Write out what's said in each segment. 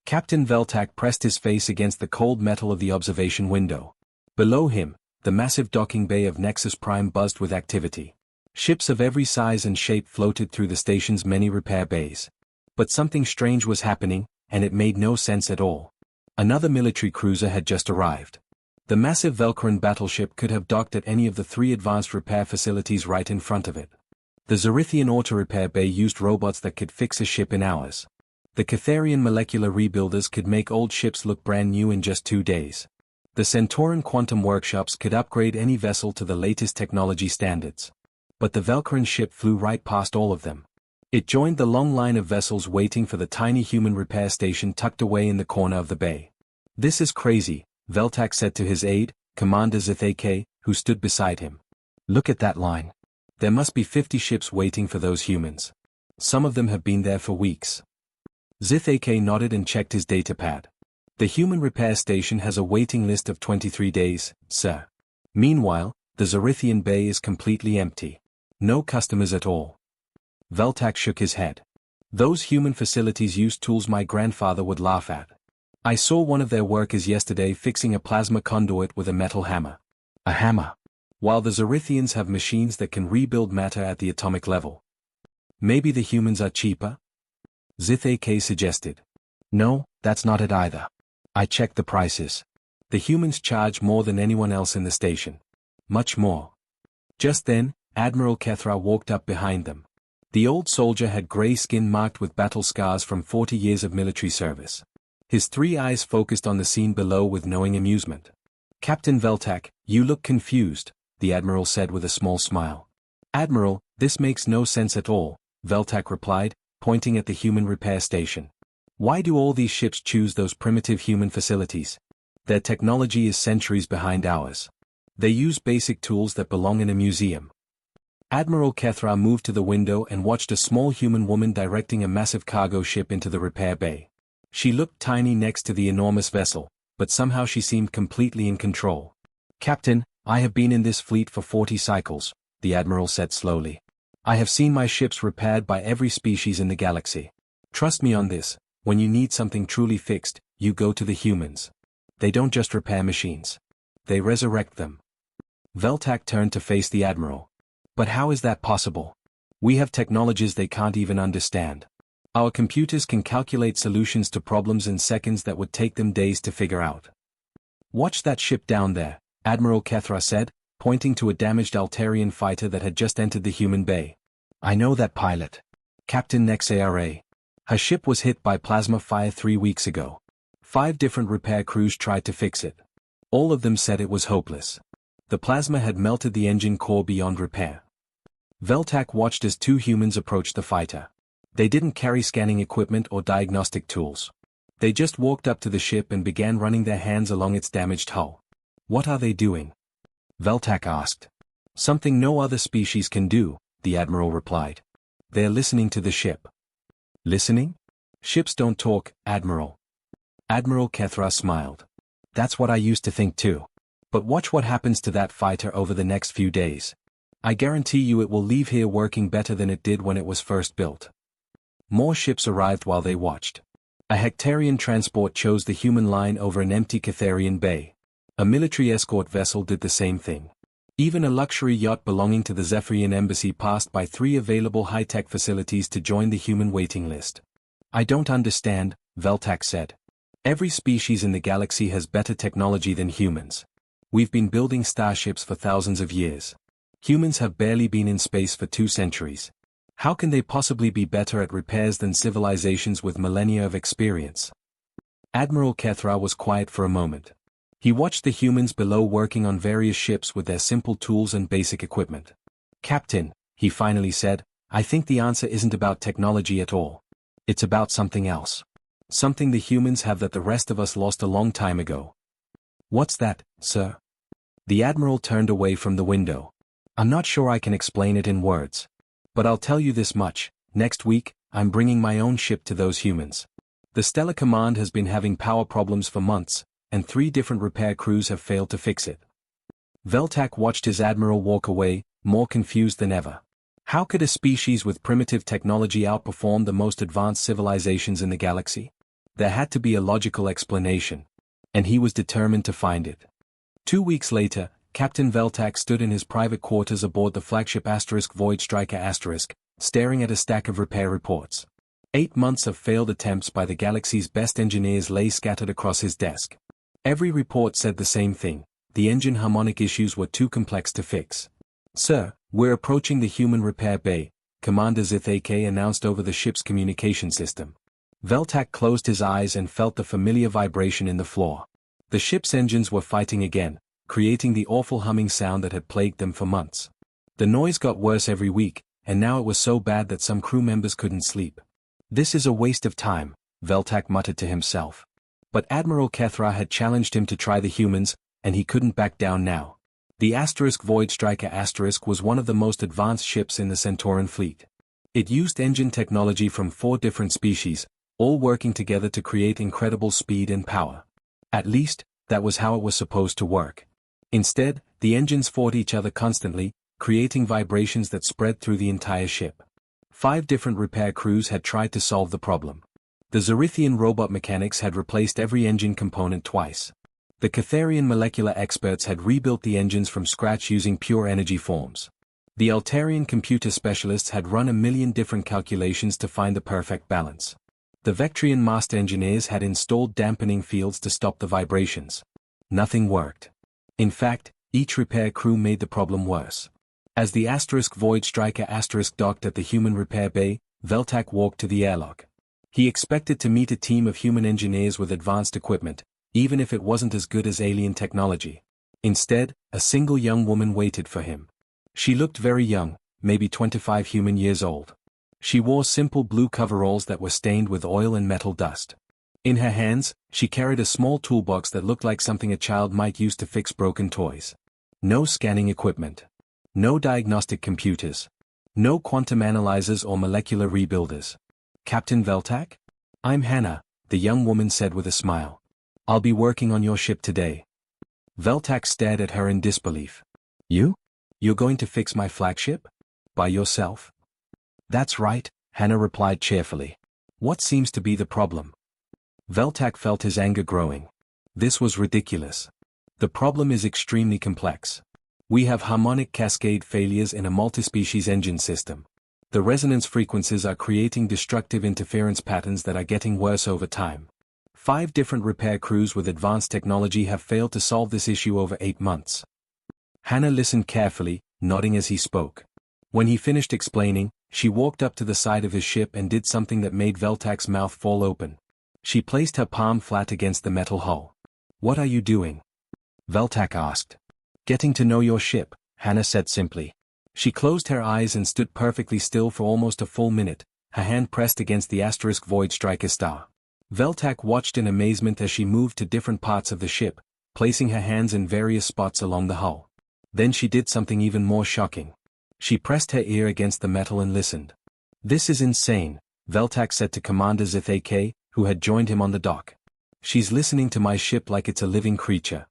Captain Veltak pressed his face against the cold metal of the observation window. Below him, the massive docking bay of Nexus Prime buzzed with activity. Ships of every size and shape floated through the station's many repair bays. But something strange was happening, and it made no sense at all. Another military cruiser had just arrived. The massive Velkaran battleship could have docked at any of the 3 advanced repair facilities right in front of it. The Zorithian auto-repair bay used robots that could fix a ship in hours. The Catharian molecular rebuilders could make old ships look brand new in just 2 days. The Centauran quantum workshops could upgrade any vessel to the latest technology standards. But the Velkaran ship flew right past all of them. It joined the long line of vessels waiting for the tiny human repair station tucked away in the corner of the bay. "This is crazy," Veltak said to his aide, Commander Zithak, who stood beside him. "Look at that line. There must be 50 ships waiting for those humans. Some of them have been there for weeks." Zithak nodded and checked his datapad. "The human repair station has a waiting list of 23 days, sir. Meanwhile, the Zorithian bay is completely empty. No customers at all." Veltak shook his head. "Those human facilities use tools my grandfather would laugh at. I saw one of their workers yesterday fixing a plasma conduit with a metal hammer." "A hammer?" "While the Zorithians have machines that can rebuild matter at the atomic level." "Maybe the humans are cheaper?" Zithak suggested. "No, that's not it either. I checked the prices. The humans charge more than anyone else in the station. Much more." Just then, Admiral Kethra walked up behind them. The old soldier had grey skin marked with battle scars from 40 years of military service. His 3 eyes focused on the scene below with knowing amusement. "Captain Veltak, you look confused," the Admiral said with a small smile. "Admiral, this makes no sense at all," Veltak replied, pointing at the human repair station. "Why do all these ships choose those primitive human facilities? Their technology is centuries behind ours. They use basic tools that belong in a museum." Admiral Kethra moved to the window and watched a small human woman directing a massive cargo ship into the repair bay. She looked tiny next to the enormous vessel, but somehow she seemed completely in control. "Captain, I have been in this fleet for 40 cycles," the Admiral said slowly. "I have seen my ships repaired by every species in the galaxy. Trust me on this, when you need something truly fixed, you go to the humans. They don't just repair machines. They resurrect them." Veltak turned to face the Admiral. "But how is that possible? We have technologies they can't even understand. Our computers can calculate solutions to problems in seconds that would take them days to figure out." "Watch that ship down there," Admiral Kethra said, pointing to a damaged Altarian fighter that had just entered the human bay. "I know that pilot. Captain Nexara. Her ship was hit by plasma fire 3 weeks ago. 5 different repair crews tried to fix it. All of them said it was hopeless. The plasma had melted the engine core beyond repair." Veltak watched as 2 humans approached the fighter. They didn't carry scanning equipment or diagnostic tools. They just walked up to the ship and began running their hands along its damaged hull. "What are they doing?" Veltak asked. "Something no other species can do," the Admiral replied. "They're listening to the ship." "Listening? Ships don't talk, Admiral." Admiral Kethra smiled. "That's what I used to think too. But watch what happens to that fighter over the next few days. I guarantee you it will leave here working better than it did when it was first built." More ships arrived while they watched. A Hectarian transport chose the human line over an empty Catharian bay. A military escort vessel did the same thing. Even a luxury yacht belonging to the Zephyrian embassy passed by 3 available high-tech facilities to join the human waiting list. "I don't understand," Veltak said. "Every species in the galaxy has better technology than humans. We've been building starships for thousands of years. Humans have barely been in space for 2 centuries. How can they possibly be better at repairs than civilizations with millennia of experience?" Admiral Kethra was quiet for a moment. He watched the humans below working on various ships with their simple tools and basic equipment. "Captain," he finally said, "I think the answer isn't about technology at all. It's about something else. Something the humans have that the rest of us lost a long time ago." "What's that, sir?" The Admiral turned away from the window. "I'm not sure I can explain it in words. But I'll tell you this much, next week, I'm bringing my own ship to those humans. The Stellar Command has been having power problems for months, and 3 different repair crews have failed to fix it." Veltak watched his Admiral walk away, more confused than ever. How could a species with primitive technology outperform the most advanced civilizations in the galaxy? There had to be a logical explanation. And he was determined to find it. 2 weeks later, Captain Veltak stood in his private quarters aboard the flagship Void Striker staring at a stack of repair reports. 8 months of failed attempts by the galaxy's best engineers lay scattered across his desk. Every report said the same thing: the engine harmonic issues were too complex to fix. "Sir, we're approaching the human repair bay," Commander Zith AK announced over the ship's communication system. Veltak closed his eyes and felt the familiar vibration in the floor. The ship's engines were fighting again, creating the awful humming sound that had plagued them for months. The noise got worse every week, and now it was so bad that some crew members couldn't sleep. "This is a waste of time," Veltak muttered to himself. But Admiral Kethra had challenged him to try the humans, and he couldn't back down now. The Void Striker was one of the most advanced ships in the Centauran fleet. It used engine technology from 4 different species, all working together to create incredible speed and power. At least, that was how it was supposed to work. Instead, the engines fought each other constantly, creating vibrations that spread through the entire ship. 5 different repair crews had tried to solve the problem. The Zorithian robot mechanics had replaced every engine component twice. The Catharian molecular experts had rebuilt the engines from scratch using pure energy forms. The Altarian computer specialists had run 1,000,000 different calculations to find the perfect balance. The Vectrian master engineers had installed dampening fields to stop the vibrations. Nothing worked. In fact, each repair crew made the problem worse. As the Void Striker docked at the human repair bay, Veltak walked to the airlock. He expected to meet a team of human engineers with advanced equipment, even if it wasn't as good as alien technology. Instead, a single young woman waited for him. She looked very young, maybe 25 human years old. She wore simple blue coveralls that were stained with oil and metal dust. In her hands, she carried a small toolbox that looked like something a child might use to fix broken toys. No scanning equipment. No diagnostic computers. No quantum analyzers or molecular rebuilders. "Captain Veltak? I'm Hannah," the young woman said with a smile. "I'll be working on your ship today." Veltak stared at her in disbelief. "You? You're going to fix my flagship? By yourself?" "That's right," Hannah replied cheerfully. "What seems to be the problem?" Veltak felt his anger growing. This was ridiculous. The problem is extremely complex. We have harmonic cascade failures in a multispecies engine system. The resonance frequencies are creating destructive interference patterns that are getting worse over time. 5 different repair crews with advanced technology have failed to solve this issue over 8 months. Hannah listened carefully, nodding as he spoke. When he finished explaining, she walked up to the side of his ship and did something that made Veltak's mouth fall open. She placed her palm flat against the metal hull. "What are you doing?" Veltak asked. "Getting to know your ship," Hannah said simply. She closed her eyes and stood perfectly still for almost a full minute, her hand pressed against the Void Striker star. Veltak watched in amazement as she moved to different parts of the ship, placing her hands in various spots along the hull. Then she did something even more shocking. She pressed her ear against the metal and listened. "This is insane," Veltak said to Commander Zith AK, who had joined him on the dock. "She's listening to my ship like it's a living creature."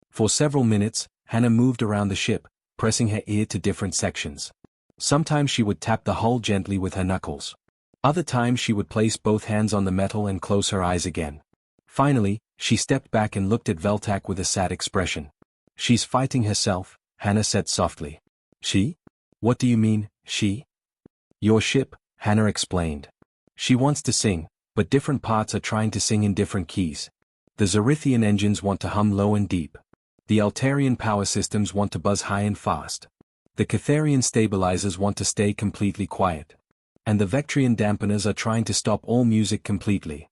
For several minutes, Hannah moved around the ship, pressing her ear to different sections. Sometimes she would tap the hull gently with her knuckles. Other times she would place both hands on the metal and close her eyes again. Finally, she stepped back and looked at Veltak with a sad expression. "She's fighting herself," Hannah said softly. "She? What do you mean, she?" "Your ship," Hannah explained. "She wants to sing, but different parts are trying to sing in different keys. The Zorithian engines want to hum low and deep. The Altarian power systems want to buzz high and fast. The Catharian stabilizers want to stay completely quiet. And the Vectrian dampeners are trying to stop all music completely."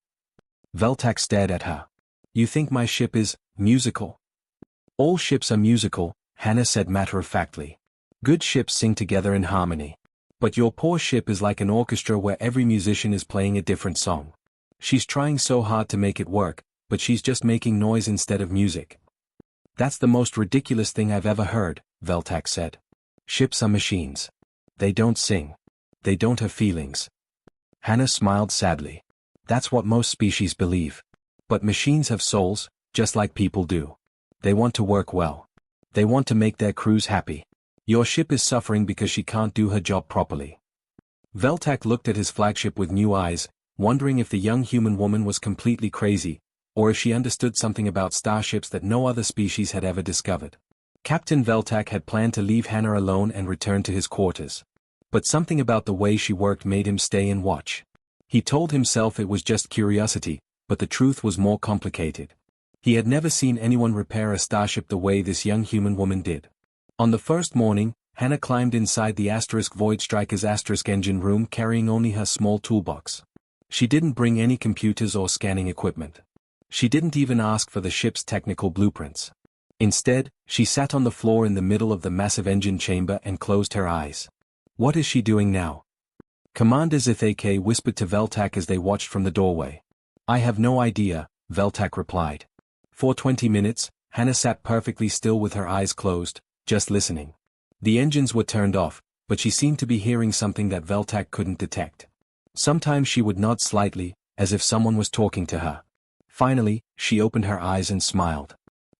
Veltak stared at her. "You think my ship is musical?" "All ships are musical," Hannah said matter-of-factly. "Good ships sing together in harmony. But your poor ship is like an orchestra where every musician is playing a different song. She's trying so hard to make it work, but she's just making noise instead of music." "That's the most ridiculous thing I've ever heard," Veltak said. "Ships are machines. They don't sing. They don't have feelings." Hannah smiled sadly. "That's what most species believe. But machines have souls, just like people do. They want to work well. They want to make their crews happy. Your ship is suffering because she can't do her job properly." Veltak looked at his flagship with new eyes, wondering if the young human woman was completely crazy, or if she understood something about starships that no other species had ever discovered. Captain Veltak had planned to leave Hannah alone and return to his quarters. But something about the way she worked made him stay and watch. He told himself it was just curiosity, but the truth was more complicated. He had never seen anyone repair a starship the way this young human woman did. On the first morning, Hannah climbed inside the Void Striker's engine room carrying only her small toolbox. She didn't bring any computers or scanning equipment. She didn't even ask for the ship's technical blueprints. Instead, she sat on the floor in the middle of the massive engine chamber and closed her eyes. What is she doing now? Commander Zithake whispered to Veltak as they watched from the doorway. I have no idea, Veltak replied. For 20 minutes, Hannah sat perfectly still with her eyes closed, just listening. The engines were turned off, but she seemed to be hearing something that Veltak couldn't detect. Sometimes she would nod slightly, as if someone was talking to her. Finally, she opened her eyes and smiled.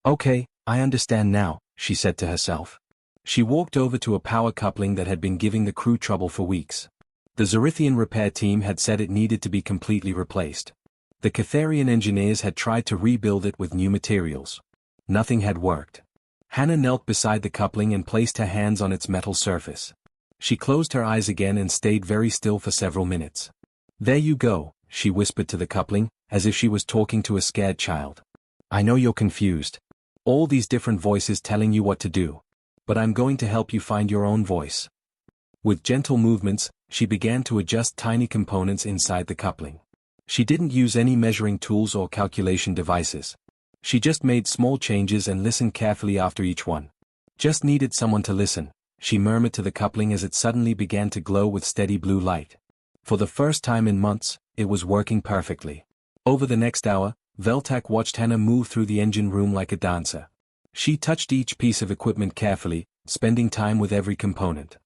Okay, I understand now, she said to herself. She walked over to a power coupling that had been giving the crew trouble for weeks. The Zorithian repair team had said it needed to be completely replaced. The Catharian engineers had tried to rebuild it with new materials. Nothing had worked. Hannah knelt beside the coupling and placed her hands on its metal surface. She closed her eyes again and stayed very still for several minutes. There you go, she whispered to the coupling, as if she was talking to a scared child. I know you're confused. All these different voices telling you what to do. But I'm going to help you find your own voice. With gentle movements, she began to adjust tiny components inside the coupling. She didn't use any measuring tools or calculation devices. She just made small changes and listened carefully after each one. Just needed someone to listen, she murmured to the coupling as it suddenly began to glow with steady blue light. For the first time in months, it was working perfectly. Over the next hour, Veltak watched Hannah move through the engine room like a dancer. She touched each piece of equipment carefully, spending time with every component.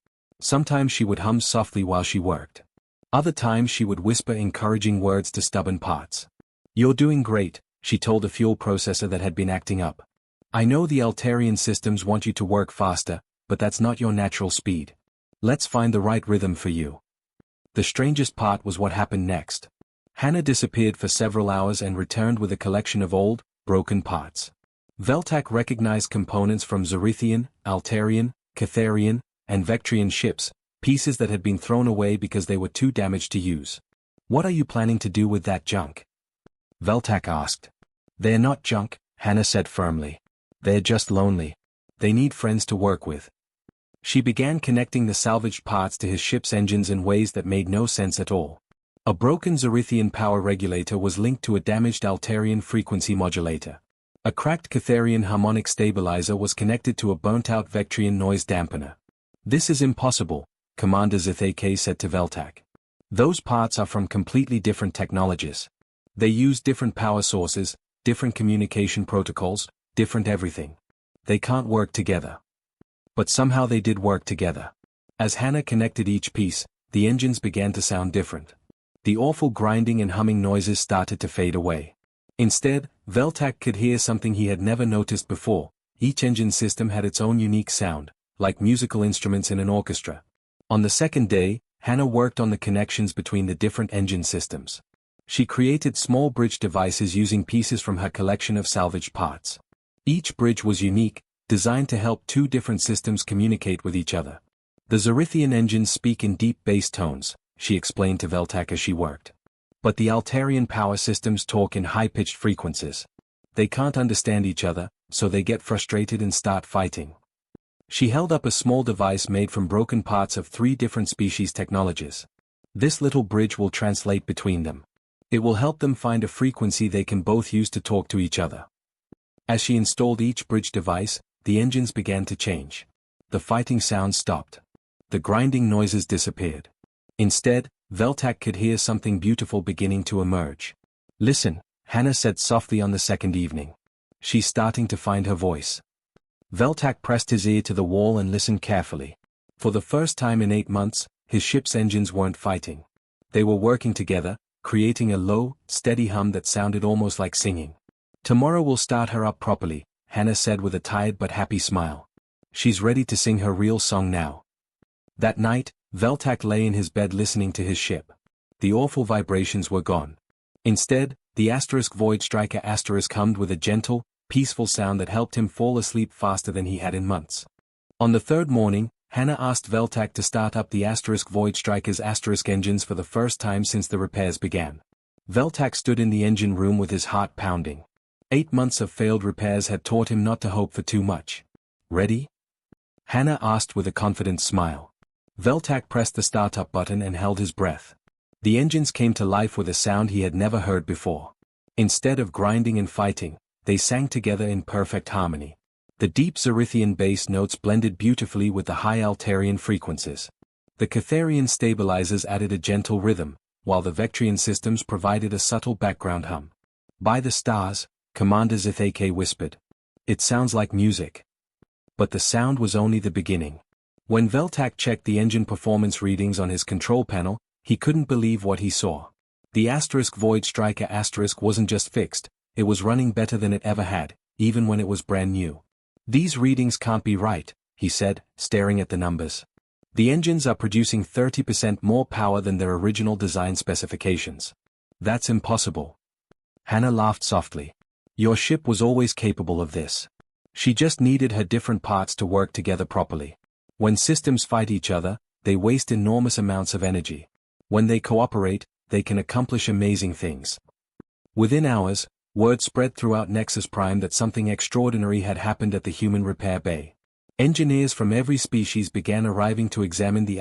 Sometimes she would hum softly while she worked. Other times she would whisper encouraging words to stubborn parts. You're doing great, she told the fuel processor that had been acting up. I know the Altarian systems want you to work faster, but that's not your natural speed. Let's find the right rhythm for you. The strangest part was what happened next. Hannah disappeared for several hours and returned with a collection of old, broken parts. Veltak recognized components from Zorithian, Altarian, Catharian, and Vectrian ships, pieces that had been thrown away because they were too damaged to use. What are you planning to do with that junk? Veltak asked. They're not junk, Hannah said firmly. They're just lonely. They need friends to work with. She began connecting the salvaged parts to his ship's engines in ways that made no sense at all. A broken Zorithian power regulator was linked to a damaged Altarian frequency modulator. A cracked Catharian harmonic stabilizer was connected to a burnt-out Vectrian noise dampener. This is impossible, Commander Zithake said to Veltak. Those parts are from completely different technologies. They use different power sources, different communication protocols, different everything. They can't work together. But somehow they did work together. As Hannah connected each piece, the engines began to sound different. The awful grinding and humming noises started to fade away. Instead, Veltak could hear something he had never noticed before. Each engine system had its own unique sound, like musical instruments in an orchestra. On the second day, Hannah worked on the connections between the different engine systems. She created small bridge devices using pieces from her collection of salvaged parts. Each bridge was unique, designed to help two different systems communicate with each other. The Zorithian engines speak in deep bass tones, she explained to Veltak as she worked. But the Altarian power systems talk in high-pitched frequencies. They can't understand each other, so they get frustrated and start fighting. She held up a small device made from broken parts of 3 different species technologies. This little bridge will translate between them. It will help them find a frequency they can both use to talk to each other. As she installed each bridge device, the engines began to change. The fighting sounds stopped. The grinding noises disappeared. Instead, Veltak could hear something beautiful beginning to emerge. Listen, Hannah said softly on the second evening. She's starting to find her voice. Veltak pressed his ear to the wall and listened carefully. For the first time in 8 months, his ship's engines weren't fighting. They were working together, creating a low, steady hum that sounded almost like singing. Tomorrow we'll start her up properly, Hannah said with a tired but happy smile. She's ready to sing her real song now. That night, Veltak lay in his bed listening to his ship. the awful vibrations were gone. Instead, the Void Striker hummed with a gentle, peaceful sound that helped him fall asleep faster than he had in months. On the third morning, Hannah asked Veltak to start up the Void Striker's engines for the first time since the repairs began. Veltak stood in the engine room with his heart pounding. 8 months of failed repairs had taught him not to hope for too much. Ready? Hannah asked with a confident smile. Veltak pressed the startup button and held his breath. The engines came to life with a sound he had never heard before. Instead of grinding and fighting, they sang together in perfect harmony. The deep Zerithian bass notes blended beautifully with the high Altarian frequencies. The Catharian stabilizers added a gentle rhythm, while the Vectrian systems provided a subtle background hum. By the stars, Commander Zithake whispered. It sounds like music. But the sound was only the beginning. When Veltak checked the engine performance readings on his control panel, he couldn't believe what he saw. The Void Striker wasn't just fixed, it was running better than it ever had, even when it was brand new. These readings can't be right, he said, staring at the numbers. The engines are producing 30% more power than their original design specifications. That's impossible. Hannah laughed softly. Your ship was always capable of this. She just needed her different parts to work together properly. When systems fight each other, they waste enormous amounts of energy. When they cooperate, they can accomplish amazing things. Within hours, word spread throughout Nexus Prime that something extraordinary had happened at the human repair bay. Engineers from every species began arriving to examine the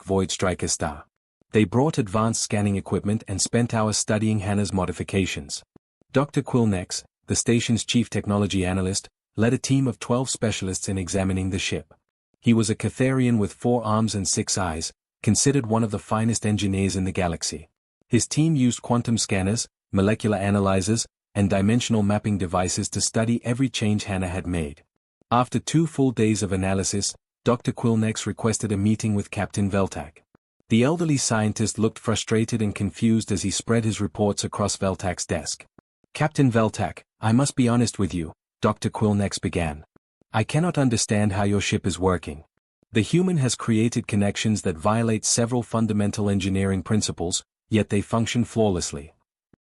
Void Striker star. They brought advanced scanning equipment and spent hours studying Hannah's modifications. Dr. Quilnex, the station's chief technology analyst, led a team of 12 specialists in examining the ship. He was a Catharian with 4 arms and 6 eyes, considered one of the finest engineers in the galaxy. His team used quantum scanners, molecular analyzers, and dimensional mapping devices to study every change Hannah had made. After 2 full days of analysis, Dr. Quilnex requested a meeting with Captain Veltak. The elderly scientist looked frustrated and confused as he spread his reports across Veltak's desk. Captain Veltak, I must be honest with you, Dr. Quilnex began. I cannot understand how your ship is working. The human has created connections that violate several fundamental engineering principles, yet they function flawlessly.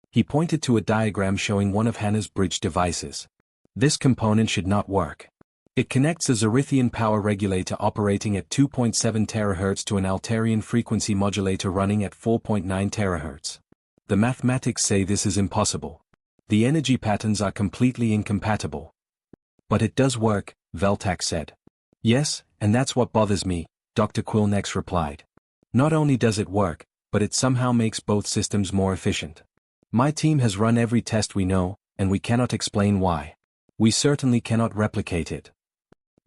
He pointed to a diagram showing one of Hannah's bridge devices. This component should not work. It connects a Zerithian power regulator operating at 2.7 THz to an Altarian frequency modulator running at 4.9 THz. The mathematics say this is impossible. The energy patterns are completely incompatible. But it does work, Veltak said. Yes, and that's what bothers me, Dr. Quilnex replied. Not only does it work, but it somehow makes both systems more efficient. My team has run every test we know, and we cannot explain why. We certainly cannot replicate it.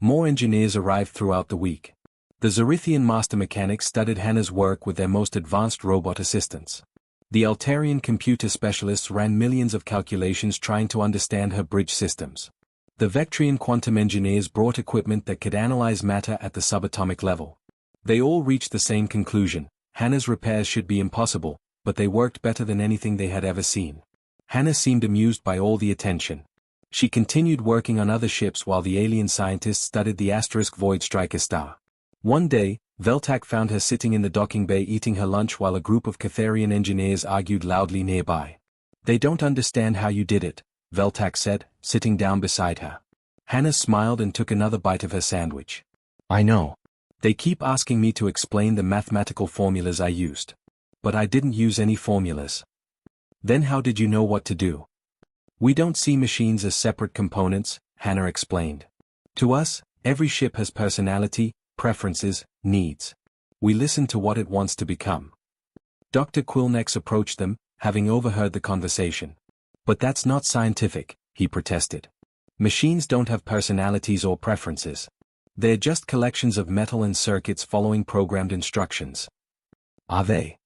More engineers arrived throughout the week. The Zerithian master mechanics studied Hannah's work with their most advanced robot assistants. The Altarian computer specialists ran millions of calculations trying to understand her bridge systems. The Vectrian quantum engineers brought equipment that could analyze matter at the subatomic level. They all reached the same conclusion: Hannah's repairs should be impossible, but they worked better than anything they had ever seen. Hannah seemed amused by all the attention. She continued working on other ships while the alien scientists studied the Void Striker star. One day, Veltak found her sitting in the docking bay eating her lunch while a group of Catharian engineers argued loudly nearby. They don't understand how you did it, Veltak said, sitting down beside her. Hannah smiled and took another bite of her sandwich. I know. They keep asking me to explain the mathematical formulas I used. But I didn't use any formulas. Then how did you know what to do? We don't see machines as separate components, Hannah explained. To us, every ship has personality, preferences, needs. We listen to what it wants to become. Dr. Quilnex approached them, having overheard the conversation. But that's not scientific, he protested. Machines don't have personalities or preferences. They're just collections of metal and circuits following programmed instructions. Are they?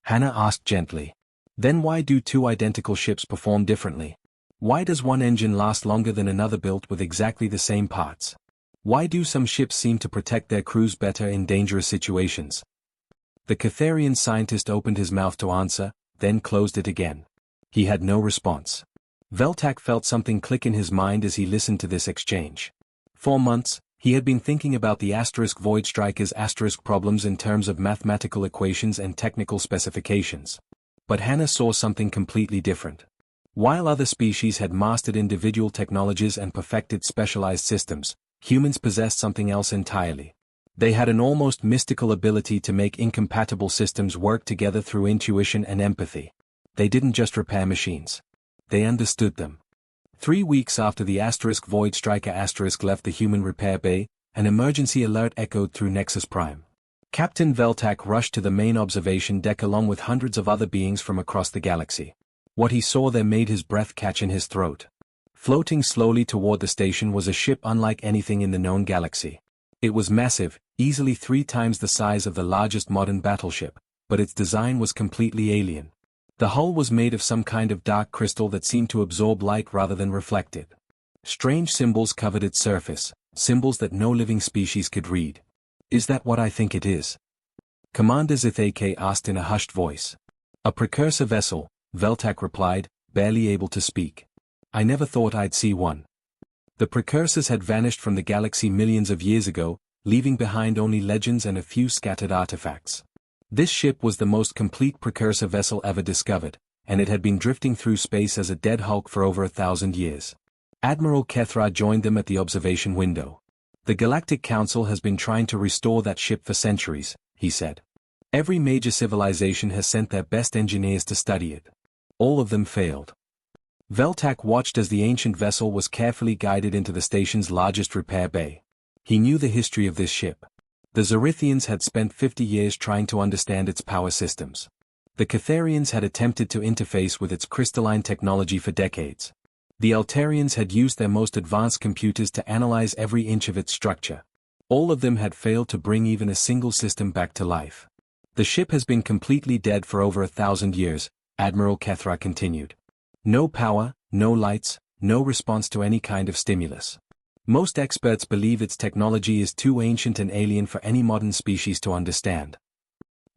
Hannah asked gently. Then why do 2 identical ships perform differently? Why does one engine last longer than another built with exactly the same parts? Why do some ships seem to protect their crews better in dangerous situations? The Catharian scientist opened his mouth to answer, then closed it again. He had no response. Veltak felt something click in his mind as he listened to this exchange. For months, He had been thinking about the Void Striker's problems in terms of mathematical equations and technical specifications. But Hannah saw something completely different. While other species had mastered individual technologies and perfected specialized systems, humans possessed something else entirely. They had an almost mystical ability to make incompatible systems work together through intuition and empathy. They didn't just repair machines. They understood them. 3 weeks after the Void Striker left the human repair bay, an emergency alert echoed through Nexus Prime. Captain Veltak rushed to the main observation deck along with hundreds of other beings from across the galaxy. What he saw there made his breath catch in his throat. Floating slowly toward the station was a ship unlike anything in the known galaxy. It was massive, easily 3 times the size of the largest modern battleship, but its design was completely alien. The hull was made of some kind of dark crystal that seemed to absorb light rather than reflect it. Strange symbols covered its surface, symbols that no living species could read. "Is that what I think it is?" Commander Zithake asked in a hushed voice. "A precursor vessel," Veltak replied, barely able to speak. "I never thought I'd see one." The precursors had vanished from the galaxy millions of years ago, leaving behind only legends and a few scattered artifacts. This ship was the most complete precursor vessel ever discovered, and it had been drifting through space as a dead hulk for over 1,000 years. Admiral Kethra joined them at the observation window. "The Galactic Council has been trying to restore that ship for centuries," he said. "Every major civilization has sent their best engineers to study it. All of them failed." Veltak watched as the ancient vessel was carefully guided into the station's largest repair bay. He knew the history of this ship. The Zorithians had spent 50 years trying to understand its power systems. The Catharians had attempted to interface with its crystalline technology for decades. The Altarians had used their most advanced computers to analyze every inch of its structure. All of them had failed to bring even a single system back to life. "The ship has been completely dead for over 1,000 years, Admiral Kethra continued. No power, no lights, no response to any kind of stimulus. Most experts believe its technology is too ancient and alien for any modern species to understand."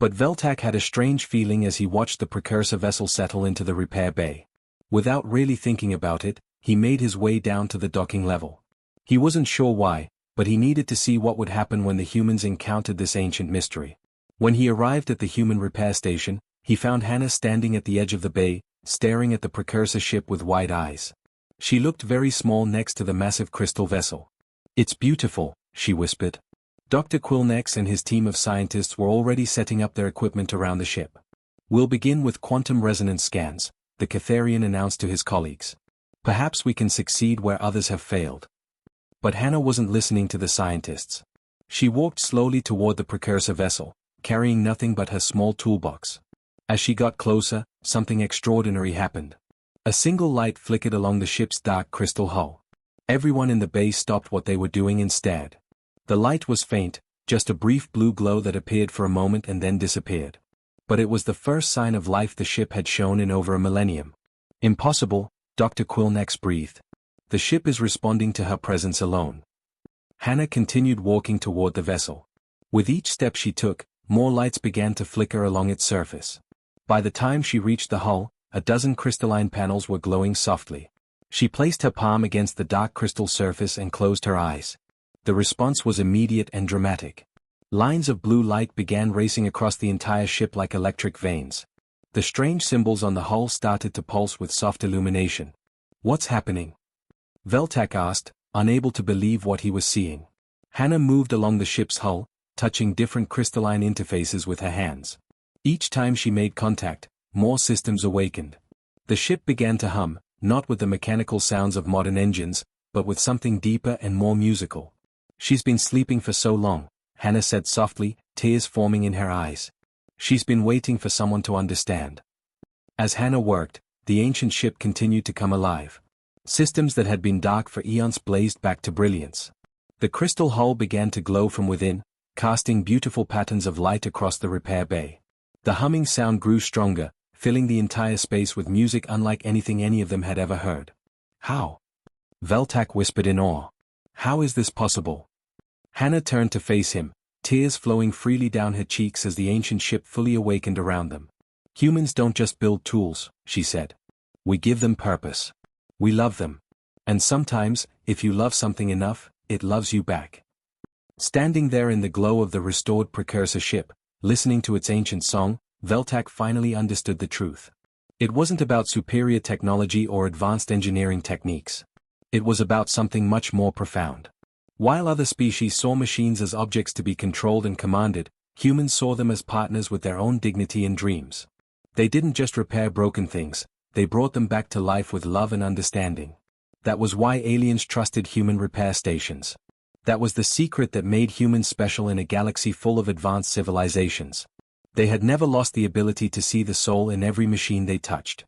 But Veltak had a strange feeling as he watched the precursor vessel settle into the repair bay. Without really thinking about it, he made his way down to the docking level. He wasn't sure why, but he needed to see what would happen when the humans encountered this ancient mystery. When he arrived at the human repair station, he found Hannah standing at the edge of the bay, staring at the precursor ship with wide eyes. She looked very small next to the massive crystal vessel. "It's beautiful," she whispered. Dr. Quillnex and his team of scientists were already setting up their equipment around the ship. "We'll begin with quantum resonance scans," the Catharian announced to his colleagues. "Perhaps we can succeed where others have failed." But Hannah wasn't listening to the scientists. She walked slowly toward the precursor vessel, carrying nothing but her small toolbox. As she got closer, something extraordinary happened. A single light flickered along the ship's dark crystal hull. Everyone in the bay stopped what they were doing instead. The light was faint, just a brief blue glow that appeared for a moment and then disappeared. But it was the first sign of life the ship had shown in over a millennium. "Impossible," Dr. Quillnex breathed. "The ship is responding to her presence alone." Hannah continued walking toward the vessel. With each step she took, more lights began to flicker along its surface. By the time she reached the hull, a dozen crystalline panels were glowing softly. She placed her palm against the dark crystal surface and closed her eyes. The response was immediate and dramatic. Lines of blue light began racing across the entire ship like electric veins. The strange symbols on the hull started to pulse with soft illumination. "What's happening?" Veltak asked, unable to believe what he was seeing. Hannah moved along the ship's hull, touching different crystalline interfaces with her hands. Each time she made contact, more systems awakened. The ship began to hum, not with the mechanical sounds of modern engines, but with something deeper and more musical. "She's been sleeping for so long," Hannah said softly, tears forming in her eyes. "She's been waiting for someone to understand." As Hannah worked, the ancient ship continued to come alive. Systems that had been dark for eons blazed back to brilliance. The crystal hull began to glow from within, casting beautiful patterns of light across the repair bay. The humming sound grew stronger, filling the entire space with music unlike anything any of them had ever heard. "How?" Veltak whispered in awe. "How is this possible?" Hannah turned to face him, tears flowing freely down her cheeks as the ancient ship fully awakened around them. "Humans don't just build tools," she said. "We give them purpose. We love them. And sometimes, if you love something enough, it loves you back." Standing there in the glow of the restored precursor ship, listening to its ancient song, Veltak finally understood the truth. It wasn't about superior technology or advanced engineering techniques. It was about something much more profound. While other species saw machines as objects to be controlled and commanded, humans saw them as partners with their own dignity and dreams. They didn't just repair broken things, they brought them back to life with love and understanding. That was why aliens trusted human repair stations. That was the secret that made humans special in a galaxy full of advanced civilizations. They had never lost the ability to see the soul in every machine they touched.